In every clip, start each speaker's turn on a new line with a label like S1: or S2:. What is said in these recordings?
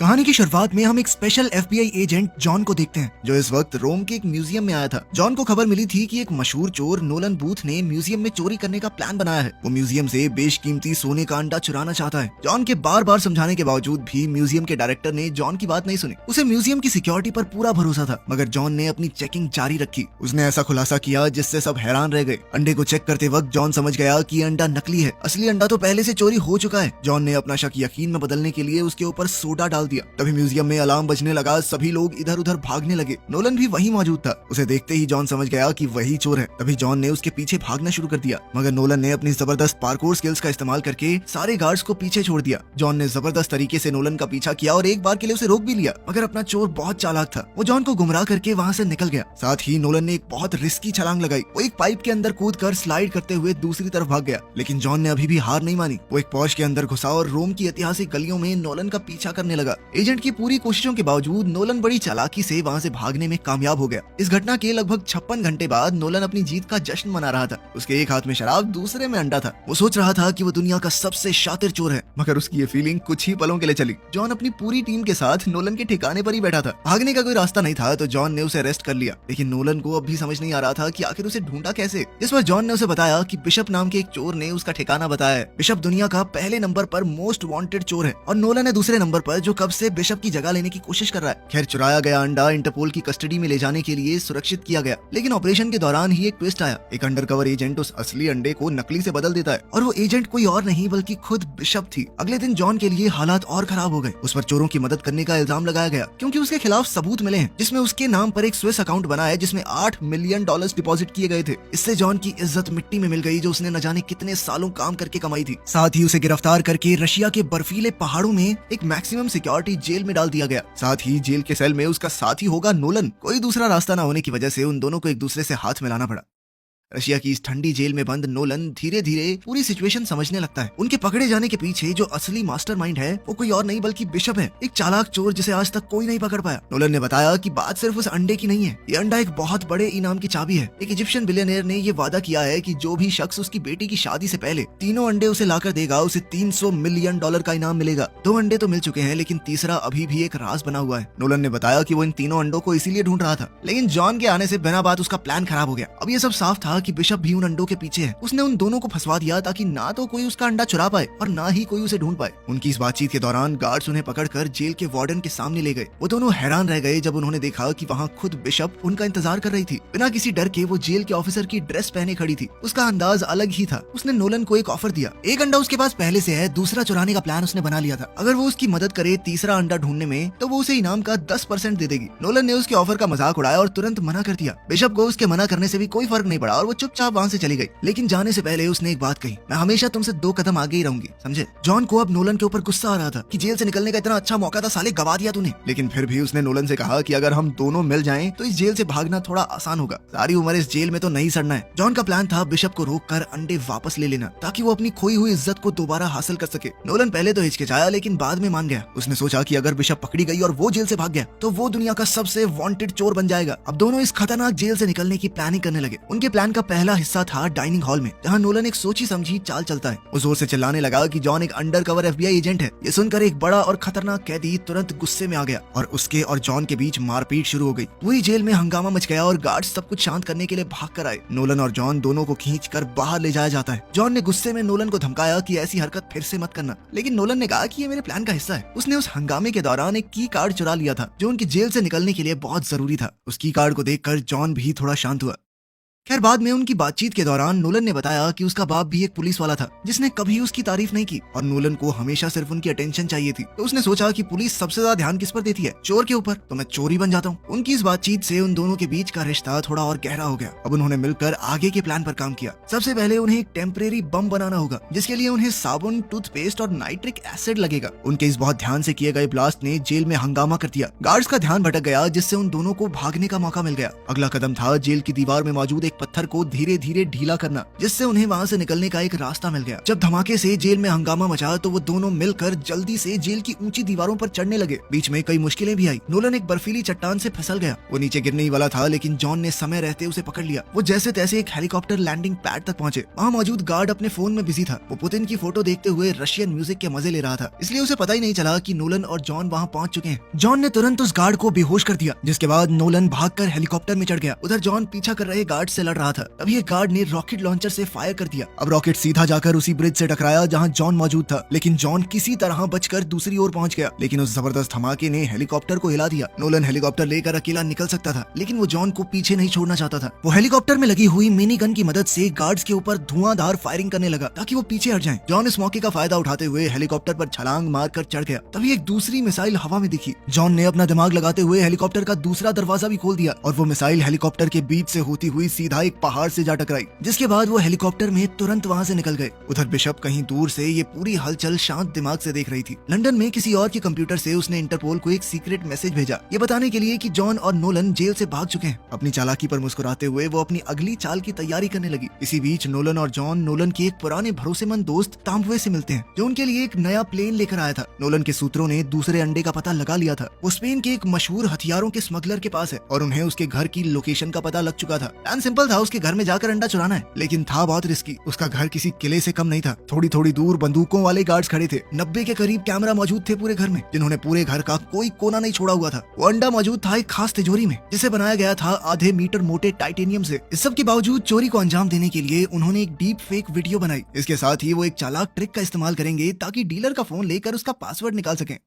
S1: कहानी की शुरुआत में हम एक स्पेशल एफबीआई एजेंट जॉन को देखते हैं, जो इस वक्त रोम के एक म्यूजियम में आया था। जॉन को खबर मिली थी कि एक मशहूर चोर नोलन बूथ ने म्यूजियम में चोरी करने का प्लान बनाया है। वो म्यूजियम से बेशकीमती सोने का अंडा चुराना चाहता है। जॉन के बार बार समझाने के बावजूद भी म्यूजियम के डायरेक्टर ने जॉन की बात नहीं सुनी। उसे म्यूजियम की सिक्योरिटी पर पूरा भरोसा था, मगर जॉन ने अपनी चेकिंग जारी रखी। उसने ऐसा खुलासा किया जिससे सब हैरान रह गए। अंडे को चेक करते वक्त जॉन समझ गया कि ये अंडा नकली है, असली अंडा तो पहले से चोरी हो चुका है। जॉन ने अपना शक यकीन में बदलने के लिए उसके ऊपर सोडा डाल दिया। तभी म्यूजियम में अलार्म बजने लगा। सभी लोग इधर उधर भागने लगे। नोलन भी वहीं मौजूद था। उसे देखते ही जॉन समझ गया कि वही चोर है। तभी जॉन ने उसके पीछे भागना शुरू कर दिया, मगर नोलन ने अपनी जबरदस्त पार्कोर स्किल्स का इस्तेमाल करके सारे गार्ड्स को पीछे छोड़ दिया। जॉन ने जबरदस्त तरीके से नोलन का पीछा किया और एक बार के लिए उसे रोक भी लिया, मगर अपना चोर बहुत चालाक था। वो जॉन को गुमराह करके वहाँ से निकल गया। साथ ही नोलन ने एक बहुत रिस्की छलांग लगाई। वो एक पाइप के अंदर कूद कर स्लाइड करते हुए दूसरी तरफ भाग गया, लेकिन जॉन ने अभी भी हार नहीं मानी। वो एक पॉश के अंदर घुसा और रोम की ऐतिहासिक गलियों में नोलन का पीछा करने लगा। एजेंट की पूरी कोशिशों के बावजूद नोलन बड़ी चालाकी से वहाँ से भागने में कामयाब हो गया। इस घटना के लगभग 56 घंटे बाद नोलन अपनी जीत का जश्न मना रहा था। उसके एक हाथ में शराब, दूसरे में अंडा था। वो सोच रहा था कि वो दुनिया का सबसे शातिर चोर है, मगर उसकी ये फीलिंग कुछ ही पलों के लिए चली। जॉन अपनी पूरी टीम के साथ नोलन के ठिकाने पर ही बैठा था। भागने का कोई रास्ता नहीं था, तो जॉन ने उसे अरेस्ट कर लिया। लेकिन नोलन को अब भी समझ नहीं आ रहा था कि आखिर उसे ढूंढा कैसे। इस पर जॉन ने उसे बताया कि बिशप नाम के एक चोर ने उसका ठिकाना बताया है। बिशप दुनिया का पहले नंबर पर मोस्ट वांटेड चोर है और नोलन है दूसरे नंबर पर, जो कब से बिशप की जगह लेने की कोशिश कर रहा है। खैर, चुराया गया अंडा इंटरपोल की कस्टडी में ले जाने के लिए सुरक्षित किया गया, लेकिन ऑपरेशन के दौरान ही एक ट्विस्ट आया। एक अंडरकवर एजेंट उस असली अंडे को नकली से बदल देता है, और वो एजेंट कोई और नहीं बल्कि खुद बिशप थी। अगले दिन जॉन के लिए हालात और खराब हो गए। उस पर चोरों की मदद करने का इल्जाम लगाया गया, क्योंकि उसके खिलाफ सबूत मिले हैं जिसमें उसके नाम पर एक स्विस अकाउंट बना है जिसमें $8 मिलियन डिपॉजिट किए गए थे। इससे जॉन की इज्जत मिट्टी में मिल गई, जो उसने न जाने कितने सालों काम करके कमाई थी। साथ ही उसे गिरफ्तार करके रशिया के बर्फीले पहाड़ों में एक मैक्सिमम सिक्योरिटी जेल में डाल दिया गया। साथ ही जेल के सेल में उसका साथी होगा नोलन। कोई दूसरा रास्ता न होने की वजह से उन दोनों को एक दूसरे से हाथ मिलाना पड़ा। रशिया की इस ठंडी जेल में बंद नोलन धीरे धीरे पूरी सिचुएशन समझने लगता है। उनके पकड़े जाने के पीछे जो असली मास्टरमाइंड है वो कोई और नहीं बल्कि बिशप है, एक चालाक चोर जिसे आज तक कोई नहीं पकड़ पाया। नोलन ने बताया कि बात सिर्फ उस अंडे की नहीं है, ये अंडा एक बहुत बड़े इनाम की चाबी है। एक इजिप्शियन बिलियनियर ने ये वादा किया है कि जो भी शख्स उसकी बेटी की शादी से पहले तीनों अंडे उसे लाकर देगा, उसे $300 मिलियन का इनाम मिलेगा। 2 अंडे तो मिल चुके हैं, लेकिन तीसरा अभी भी एक राज बना हुआ है। नोलन ने बताया कि वो इन तीनों अंडों को इसीलिए ढूंढ रहा था, लेकिन जॉन के आने से बिना बात उसका प्लान खराब हो गया। अब ये सब साफ था कि बिशप भी उन अंडों के पीछे है। उसने उन दोनों को फंसवा दिया ताकि ना तो कोई उसका अंडा चुरा पाए और ना ही कोई उसे ढूंढ पाए। उनकी इस बातचीत के दौरान गार्ड्स उन्हें पकड़कर जेल के वार्डन के सामने ले गए। वो दोनों हैरान रह गए जब उन्होंने देखा कि वहाँ खुद बिशप उनका इंतजार कर रही थी। बिना किसी डर के वो जेल के ऑफिसर की ड्रेस पहने खड़ी थी। उसका अंदाज अलग ही था। उसने नोलन को एक ऑफर दिया। एक अंडा उसके पास पहले से है, दूसरा चुराने का प्लान उसने बना लिया था। अगर वो उसकी मदद करे तीसरा अंडा ढूंढने में, तो वो उसे इनाम का 10% दे देगी। नोलन ने उसके ऑफर का मजाक उड़ाया और तुरंत मना कर दिया। बिशप को उसके मना करने से भी कोई फर्क नहीं पड़ा और वो चुपचाप वहाँ से चली गई। लेकिन जाने से पहले उसने एक बात कही, मैं हमेशा तुमसे 2 कदम आगे ही रहूंगी, समझे? जॉन को अब नोलन के ऊपर गुस्सा आ रहा था कि जेल से निकलने का इतना अच्छा मौका था, साले गवा दिया तूने। लेकिन फिर भी उसने नोलन से कहा कि अगर हम दोनों मिल जाएं तो इस जेल से भागना थोड़ा आसान होगा। सारी उम्र इस जेल में तो नहीं सड़ना है। जॉन का प्लान था बिशप को रोककर अंडे वापस ले लेना, ताकि वो अपनी खोई हुई इज्जत को दोबारा हासिल कर सके। नोलन पहले तो हिचकिचाया, लेकिन बाद में मान गया। उसने सोचा कि अगर बिशप पकड़ी गई और वो जेल से भाग गया तो वो दुनिया का सबसे वांटेड चोर बन जाएगा। अब दोनों इस खतरनाक जेल से निकलने की प्लानिंग करने लगे। उनके प्लान का पहला हिस्सा था डाइनिंग हॉल में, जहाँ नोलन एक सोची समझी चाल चलता है। वो जोर से चिल्लाने लगा कि जॉन एक अंडरकवर एफबीआई एजेंट है। ये सुनकर एक बड़ा और खतरनाक कैदी तुरंत गुस्से में आ गया और उसके और जॉन के बीच मारपीट शुरू हो गई। पूरी जेल में हंगामा मच गया और गार्ड्स सब कुछ शांत करने के लिए भाग कर आए। नोलन और जॉन दोनों को खींचकर बाहर ले जाया जाता है। जॉन ने गुस्से में नोलन को धमकाया कि ऐसी हरकत फिर से मत करना, लेकिन नोलन ने कहा कि ये मेरे प्लान का हिस्सा है। उसने उस हंगामे के दौरान एक की कार्ड चुरा लिया था, जो उनकी जेल से निकलने के लिए बहुत जरूरी था। उस की कार्ड को देखकर जॉन भी थोड़ा शांत हुआ। खैर, बाद में उनकी बातचीत के दौरान नोलन ने बताया कि उसका बाप भी एक पुलिस वाला था, जिसने कभी उसकी तारीफ नहीं की और नोलन को हमेशा सिर्फ उनकी अटेंशन चाहिए थी। तो उसने सोचा कि पुलिस सबसे ज्यादा ध्यान किस पर देती है, चोर के ऊपर, तो मैं चोर ही बन जाता हूँ। उनकी इस बातचीत से उन दोनों के बीच का रिश्ता थोड़ा और गहरा हो गया। अब उन्होंने मिलकर आगे के प्लान पर काम किया। सबसे पहले उन्हें एक टेम्परेरी बम बनाना होगा, जिसके लिए उन्हें साबुन, टूथपेस्ट और नाइट्रिक एसिड लगेगा। उनके इस बहुत ध्यान से किए गए ब्लास्ट ने जेल में हंगामा कर दिया। गार्ड्स का ध्यान भटक गया, जिससे उन दोनों को भागने का मौका मिल गया। अगला कदम था जेल की दीवार में मौजूद एक एक पत्थर को धीरे धीरे ढीला करना, जिससे उन्हें वहाँ से निकलने का एक रास्ता मिल गया। जब धमाके से जेल में हंगामा मचा तो वो दोनों मिलकर जल्दी से जेल की ऊंची दीवारों पर चढ़ने लगे। बीच में कई मुश्किलें भी आई। नोलन एक बर्फीली चट्टान से फिसल गया। वो नीचे गिरने ही वाला था, लेकिन जॉन ने समय रहते उसे पकड़ लिया। वो जैसे तैसे एक हेलीकॉप्टर लैंडिंग पैड तक पहुंचे। वहाँ मौजूद गार्ड अपने फोन में बिजी था। वो पुतिन की फोटो देखते हुए रशियन म्यूजिक के मजे ले रहा था, इसलिए उसे पता ही नहीं चला कि नोलन और जॉन वहाँ पहुंच चुके हैं। जॉन ने तुरंत उस गार्ड को बेहोश कर दिया, जिसके बाद नोलन भागकर हेलीकॉप्टर में चढ़ गया। उधर जॉन पीछा कर रहे गार्ड से लड़ रहा था। तभी एक गार्ड ने रॉकेट लॉन्चर से फायर कर दिया। अब रॉकेट सीधा जाकर उसी ब्रिज से टकराया जहाँ जॉन मौजूद था, लेकिन जॉन किसी तरह बचकर दूसरी ओर पहुंच गया। लेकिन उस जबरदस्त धमाके ने हेलीकॉप्टर को हिला दिया। नोलन हेलीकॉप्टर लेकर अकेला निकल सकता था, लेकिन वो जॉन को पीछे नहीं छोड़ना चाहता था। वो हेलीकॉप्टर में लगी हुई मिनी गन की मदद से गार्ड्स के ऊपर धुआंधार फायरिंग करने लगा ताकि वो पीछे हट जाएं। जॉन इस मौके का फायदा उठाते हुए हेलीकॉप्टर पर छलांग मारकर चढ़ गया। तभी एक दूसरी मिसाइल हवा में दिखी। जॉन ने अपना दिमाग लगाते हुए हेलीकॉप्टर का दूसरा दरवाजा भी खोल दिया और वो मिसाइल हेलीकॉप्टर के बीच से होती हुई सीधा एक पहाड़ से जा टकराई, जिसके बाद वो हेलीकॉप्टर में तुरंत वहाँ से निकल गए। उधर बिशप कहीं दूर से ये पूरी हलचल शांत दिमाग से देख रही थी। लंदन में किसी और के कंप्यूटर से उसने इंटरपोल को एक सीक्रेट मैसेज भेजा, ये बताने के लिए कि जॉन और नोलन जेल से भाग चुके हैं। अपनी चालाकी पर मुस्कुराते हुए वो अपनी अगली चाल की तैयारी करने लगी। इसी बीच नोलन और जॉन नोलन के एक पुराने भरोसेमंद दोस्त तांबुए से मिलते हैं, जो उनके लिए एक नया प्लेन लेकर आया था। नोलन के सूत्रों ने दूसरे अंडे का पता लगा लिया था। वो स्पेन के एक मशहूर हथियारों के स्मगलर के पास है और उन्हें उसके घर की लोकेशन का पता लग चुका था। प्लान सिंपल था, उसके घर में जाकर अंडा चुराना है, लेकिन था बहुत रिस्की। उसका घर किसी किले से कम नहीं था। थोड़ी थोड़ी दूर बंदूकों वाले गार्ड्स खड़े थे। 90 के करीब कैमरा मौजूद थे पूरे घर में, जिन्होंने पूरे घर का कोई कोना नहीं छोड़ा हुआ था। वो अंडा मौजूद था एक खास तिजोरी में, जिसे बनाया गया था आधे मीटर मोटे टाइटेनियम से। इस सब के बावजूद चोरी को अंजाम देने के लिए उन्होंने एक डीप फेक वीडियो बनाई। इसके साथ ही वो एक चालाक ट्रिक का इस्तेमाल करेंगे ताकि डीलर का फोन लेकर उसका पासवर्ड निकाल सकें।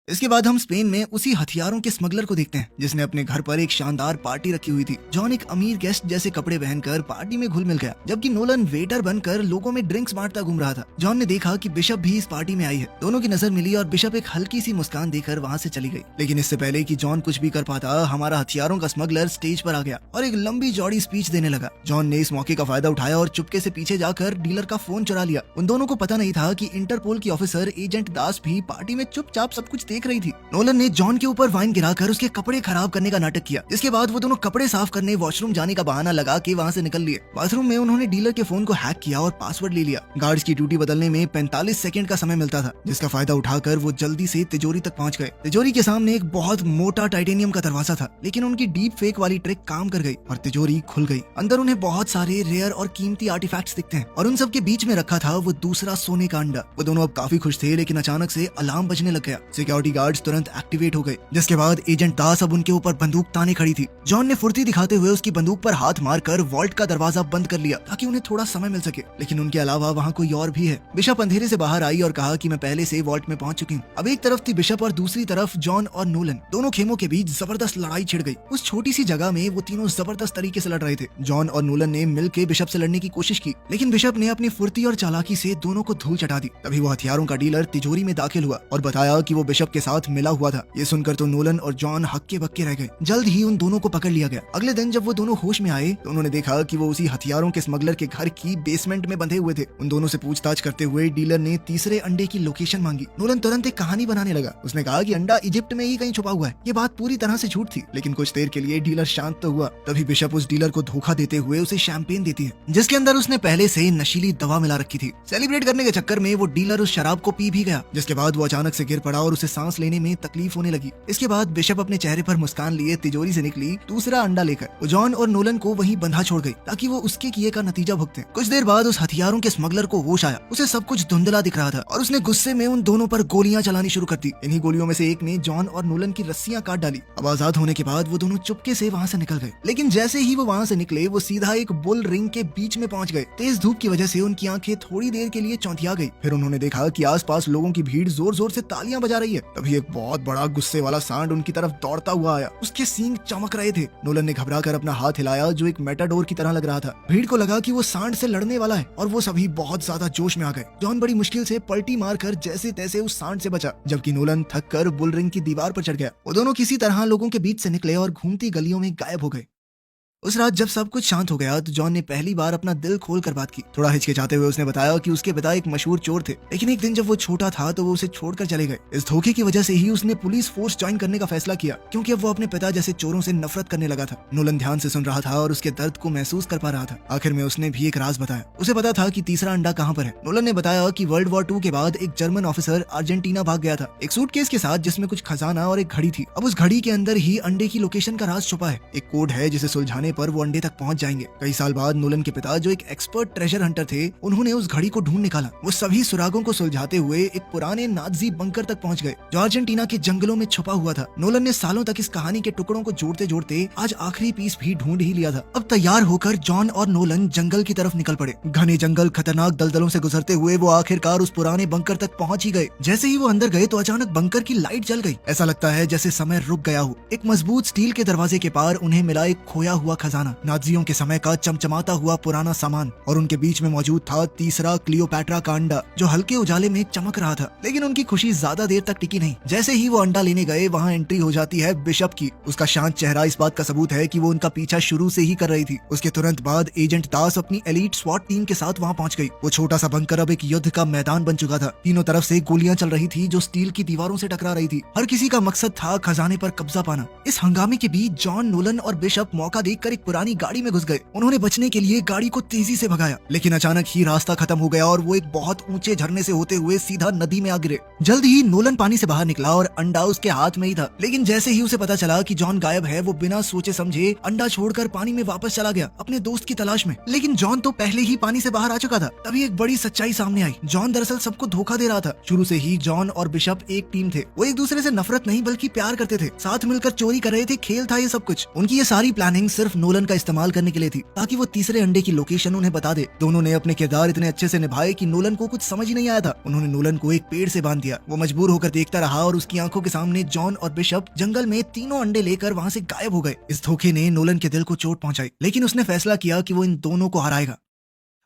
S1: इसके बाद हम स्पेन में उसी हथियारों के स्मगलर को देखते हैं, जिसने अपने घर पर एक शानदार पार्टी रखी हुई थी। जॉन एक अमीर गेस्ट जैसे कपड़े पहनकर पार्टी में घुल मिल गया, जबकि नोलन वेटर बनकर लोगों में ड्रिंक्स बांटता घूम रहा था। जॉन ने देखा कि बिशप भी इस पार्टी में आई है। दोनों की नजर मिली और बिशप एक हल्की सी मुस्कान देकर वहाँ से चली गई। लेकिन इससे पहले कि जॉन कुछ भी कर पाता, हमारा हथियारों का स्मगलर स्टेज पर आ गया और एक लंबी चौड़ी स्पीच देने लगा। जॉन ने इस मौके का फायदा उठाया और चुपके से पीछे जाकर डीलर का फोन चुरा लिया। उन दोनों को पता नहीं था कि इंटरपोल की ऑफिसर एजेंट दास भी पार्टी में चुपचाप सब कुछ देख रही थी। नोलन ने जॉन के ऊपर वाइन गिराकर उसके कपड़े खराब करने का नाटक किया। इसके बाद वो दोनों कपड़े साफ करने वॉशरूम जाने का बहाना लगा के वहाँ से निकल लिए। बाथरूम में उन्होंने डीलर के फोन को हैक किया और पासवर्ड ले लिया। गार्ड्स की ड्यूटी बदलने में 45 सेकंड का समय मिलता था, जिसका फायदा उठाकर वो जल्दी से तिजोरी तक पहुंच गए। तिजोरी के सामने एक बहुत मोटा टाइटेनियम का दरवाजा था, लेकिन उनकी डीप फेक वाली ट्रिक काम कर गई और तिजोरी खुल गई। अंदर उन्हें बहुत सारे रेयर और कीमती आर्टिफैक्ट्स दिखते हैं और उन सब के बीच में रखा था वो दूसरा सोने का अंडा। वो दोनों अब काफी खुश थे, लेकिन अचानक से अलार्म बजने लग गया। सिक्योरिटी गार्ड्स तुरंत एक्टिवेट हो गए, जिसके बाद एजेंट दास अब उनके ऊपर बंदूक ताने खड़ी थी। जॉन ने फुर्ती दिखाते हुए उसकी बंदूक पर हाथ मारकर वॉल्ट का दरवाजा बंद कर लिया ताकि उन्हें थोड़ा समय मिल सके, लेकिन उनके अलावा वहाँ कोई और भी है। बिशप अंधेरे से बाहर आई और कहा कि मैं पहले से वॉल्ट में पहुंच चुकी हूँ। अब एक तरफ थी बिशप और दूसरी तरफ जॉन और नोलन। दोनों खेमों के बीच जबरदस्त लड़ाई छिड़ गई। उस छोटी सी जगह में वो तीनों जबरदस्त तरीके से लड़ रहे थे। जॉन और नोलन ने मिलकर बिशप से लड़ने की कोशिश की, लेकिन बिशप ने अपनी फुर्ती और चालाकी से दोनों को धूल चटा दी। तभी वो हथियारों का डीलर तिजोरी में दाखिल हुआ और बताया कि वो बिशप के साथ मिला हुआ था। ये सुनकर तो नोलन और जॉन हक्के बक्के रह गए। जल्द ही उन दोनों को पकड़ लिया गया। अगले दिन जब वो दोनों होश में आए तो उन्होंने देखा कि वो उसी हथियारों के स्मगलर के घर की बेसमेंट में बंधे हुए थे। उन दोनों से पूछताछ करते हुए डीलर ने तीसरे अंडे की लोकेशन मांगी। नोलन तुरंत एक कहानी बनाने लगा। उसने कहा कि अंडा इजिप्ट में ही कहीं छुपा हुआ है। ये बात पूरी तरह से झूठ थी, लेकिन कुछ देर के लिए डीलर शांत तो हुआ। तभी बिशप उस डीलर को धोखा देते हुए उसे शैंपेन देती है, जिसके अंदर उसने पहले से नशीली दवा मिला रखी थी। सेलिब्रेट करने के चक्कर में वो डीलर उस शराब को पी भी गया, जिसके बाद वो अचानक से गिर पड़ा और उसे सांस लेने में तकलीफ होने लगी। इसके बाद बिशप अपने चेहरे पर मुस्कान लिए तिजोरी से निकली दूसरा अंडा लेकर। वो जॉन और नोलन को वहीं बंधा छोड़ गई ताकि वो उसके किए का नतीजा भुगते। कुछ देर बाद उस हथियारों के स्मगलर को होश आया। उसे सब कुछ धुंधला दिख रहा था और उसने गुस्से में उन दोनों पर गोलियां चलानी शुरू कर दी। इन्हीं गोलियों में से एक ने जॉन और नोलन की रस्सियां काट डाली। अब आजाद होने के बाद वो दोनों चुपके से वहाँ से निकल गए, लेकिन जैसे ही वो वहाँ से निकले वो सीधा एक बुल रिंग के बीच में पहुंच गए। तेज धूप की वजह से उनकी आंखें थोड़ी देर के लिए चौंधिया गई। फिर उन्होंने देखा कि आसपास लोगों की भीड़ जोर जोर से तालियां बजा रही है। तभी एक बहुत बड़ा गुस्से वाला सांड उनकी तरफ दौड़ता हुआ आया। उसके सींग चमक रहे थे। नोलन ने घबराकर अपना हाथ हिलाया, जो एक मेटाडोर की तरह लग रहा था। भीड़ को लगा कि वो सांड से लड़ने वाला है और वो सभी बहुत ज्यादा जोश में आ गए। जॉन बड़ी मुश्किल से पलटी मारकर जैसे तैसे उस सांड से बचा, जबकि नोलन थक कर बुल रिंग की दीवार पर चढ़ गया। वो दोनों किसी तरह लोगों के बीच से निकले और घूमती गलियों में गायब हो गए। उस रात जब सब कुछ शांत हो गया तो जॉन ने पहली बार अपना दिल खोल कर बात की। थोड़ा हिचकिचाते हुए उसने बताया कि उसके पिता एक मशहूर चोर थे, लेकिन एक दिन जब वो छोटा था तो वो उसे छोड़कर चले गए। इस धोखे की वजह से ही उसने पुलिस फोर्स ज्वाइन करने का फैसला किया, क्योंकि अब वो अपने पिता जैसे चोरों से नफरत करने लगा था। नोलन ध्यान से सुन रहा था और उसके दर्द को महसूस कर पा रहा था। आखिर में उसने भी एक राज बताया। उसे पता था कि तीसरा अंडा कहाँ पर है। नोलन ने बताया कि वर्ल्ड वॉर 2 के बाद एक जर्मन ऑफिसर अर्जेंटीना भाग गया था, एक सूटकेस के साथ जिसमें कुछ खजाना और एक घड़ी थी। अब उस घड़ी के अंदर ही अंडे की लोकेशन का राज छुपा है। एक कोड है जिसे सुलझाने पर वो अंडे तक पहुंच जाएंगे। कई साल बाद नोलन के पिता, जो एक एक्सपर्ट ट्रेजर हंटर थे, उन्होंने उस घड़ी को ढूंढ निकाला। वो सभी सुरागों को सुलझाते हुए एक पुराने नाजी बंकर तक पहुंच गए, जो अर्जेंटीना के जंगलों में छुपा हुआ था। नोलन ने सालों तक इस कहानी के टुकड़ों को जोड़ते जोड़ते आज आखिरी पीस भी ढूंढ ही लिया था। अब तैयार होकर जॉन और नोलन जंगल की तरफ निकल पड़े। घने जंगल, खतरनाक दलदलों से गुजरते हुए वो आखिरकार उस पुराने बंकर तक पहुंच ही गए। जैसे ही वो अंदर गए तो अचानक बंकर की लाइट जल गई। ऐसा लगता है जैसे समय रुक गया हो। एक मजबूत स्टील के दरवाजे के पार उन्हें मिला एक खोया हुआ खजाना, नाजियों के समय का चमचमाता हुआ पुराना सामान, और उनके बीच में मौजूद था तीसरा क्लियोपैट्रा का अंडा, जो हल्के उजाले में चमक रहा था। लेकिन उनकी खुशी ज्यादा देर तक टिकी नहीं। जैसे ही वो अंडा लेने गए, वहाँ एंट्री हो जाती है बिशप की। उसका शांत चेहरा इस बात का सबूत है कि वो उनका पीछा शुरू से ही कर रही थी। उसके तुरंत बाद एजेंट दास अपनी एलीट स्वाट टीम के साथ वहाँ पहुंच गई। वो छोटा सा बंकर अब एक युद्ध का मैदान बन चुका था। तीनों तरफ से गोलियां चल रही थी जो स्टील की दीवारों से टकरा रही थी। हर किसी का मकसद था खजाने पर कब्जा पाना। इस हंगामे के बीच जॉन, नोलन और बिशप मौका देखकर एक पुरानी गाड़ी में घुस गए। उन्होंने बचने के लिए गाड़ी को तेजी से भगाया, लेकिन अचानक ही रास्ता खत्म हो गया और वो एक बहुत ऊंचे झरने से होते हुए सीधा नदी में आ गिरे। जल्द ही नोलन पानी से बाहर निकला और अंडा उसके हाथ में ही था। लेकिन जैसे ही उसे पता चला कि जॉन गायब है, वो बिना सोचे समझे अंडा छोड़कर पानी में वापस चला गया अपने दोस्त की तलाश में। लेकिन जॉन तो पहले ही पानी से बाहर आ चुका था। तभी एक बड़ी सच्चाई सामने आई। जॉन दरअसल सबको धोखा दे रहा था। शुरू से ही जॉन और बिशप एक टीम थे। वो एक दूसरे से नफरत नहीं बल्कि प्यार करते थे। साथ मिलकर चोरी कर रहे थे। खेल था ये सब कुछ। उनकी ये सारी प्लानिंग सिर्फ नोलन का इस्तेमाल करने के लिए थी, ताकि वो तीसरे अंडे की लोकेशन उन्हें बता दे। दोनों ने अपने किरदार इतने अच्छे से निभाए कि नोलन को कुछ समझ ही नहीं आया था। उन्होंने नोलन को एक पेड़ से बांध दिया। वो मजबूर होकर देखता रहा और उसकी आंखों के सामने जॉन और बिशप जंगल में तीनों अंडे लेकर वहाँ से गायब हो गए। इस धोखे ने नोलन के दिल को चोट पहुंचाई, लेकिन उसने फैसला किया कि वो इन दोनों को हराएगा।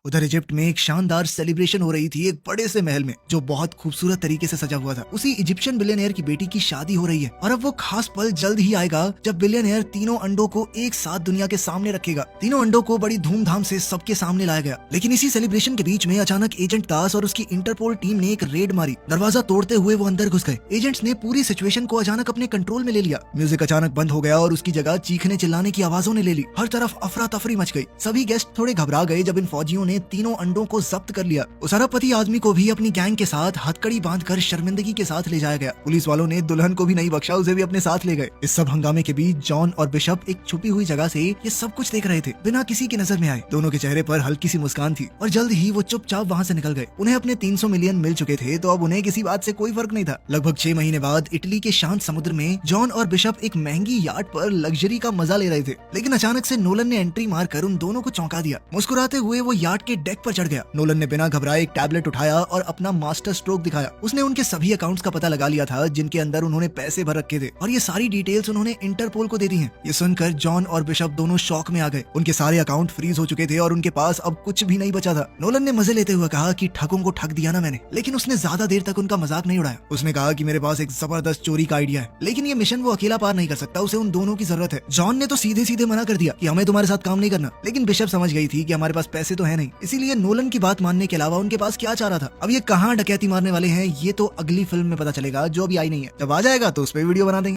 S1: उधर इजिप्ट में एक शानदार सेलिब्रेशन हो रही थी, एक बड़े से महल में जो बहुत खूबसूरत तरीके से सजा हुआ था। उसी इजिप्शियन बिलियनियर की बेटी की शादी हो रही है और अब वो खास पल जल्द ही आएगा जब बिलियनियर तीनों अंडों को एक साथ दुनिया के सामने रखेगा। तीनों अंडों को बड़ी धूमधाम से सबके सामने लाया गया। लेकिन इसी सेलिब्रेशन के बीच में अचानक एजेंट दास और उसकी इंटरपोल टीम ने एक रेड मारी। दरवाजा तोड़ते हुए वो अंदर घुस गए। एजेंट्स ने पूरी सिचुएशन को अचानक अपने कंट्रोल में ले लिया। म्यूजिक अचानक बंद हो गया और उसकी जगह चीखने चिल्लाने की आवाजों ने ले ली। हर तरफ अफरा तफरी मच गई। सभी गेस्ट थोड़े घबरा गए जब इन फौजियों ने तीनों अंडों को जब्त कर लिया। उस अरबपति आदमी को भी अपनी गैंग के साथ हथकड़ी बांधकर शर्मिंदगी के साथ ले जाया गया। पुलिस वालों ने दुल्हन को भी नहीं बख्शा, उसे भी अपने साथ ले गए। इस सब हंगामे के बीच जॉन और बिशप एक छुपी हुई जगह से ये सब कुछ देख रहे थे, बिना किसी की नजर में आए। दोनों के चेहरे पर हल्की सी मुस्कान थी और जल्द ही वो चुपचाप वहाँ से निकल गए। उन्हें अपने 300 मिलियन मिल चुके थे, तो अब उन्हें किसी बात से कोई फर्क नहीं था। लगभग 6 महीने बाद इटली के शांत समुद्र में जॉन और बिशप एक महंगी याट पर लग्जरी का मजा ले रहे थे। लेकिन अचानक से नोलन ने एंट्री मारकर उन दोनों को चौंका दिया। मुस्कुराते हुए वो याट के डेक पर चढ़ गया। नोलन ने बिना घबराए एक टैबलेट उठाया और अपना मास्टर स्ट्रोक दिखाया। उसने उनके सभी अकाउंट्स का पता लगा लिया था जिनके अंदर उन्होंने पैसे भर रखे थे, और ये सारी डिटेल्स उन्होंने इंटरपोल को दे दी हैं। ये सुनकर जॉन और बिशप दोनों शॉक में आ गए। उनके सारे अकाउंट फ्रीज हो चुके थे और उनके पास अब कुछ भी नहीं बचा था। नोलन ने मजे लेते हुए कहा कि ठगों को ठग दिया ना मैंने, लेकिन उसने ज्यादा देर तक उनका मजाक नहीं उड़ाया। उसने कहा कि मेरे पास एक जबरदस्त चोरी का आइडिया है, लेकिन ये मिशन वो अकेला पार नहीं कर सकता, उसे उन दोनों की जरूरत है। जॉन ने तो सीधे सीधे मना कर दिया कि हमें तुम्हारे साथ काम नहीं करना, लेकिन बिशप समझ गई थी कि हमारे पास पैसे तो है नहीं, इसीलिए नोलन की बात मानने के अलावा उनके पास क्या चाह रहा था। अब ये कहाँ डकैती मारने वाले हैं, ये तो अगली फिल्म में पता चलेगा, जो अभी आई नहीं है। जब आ जाएगा तो उस पर वीडियो बना देंगे।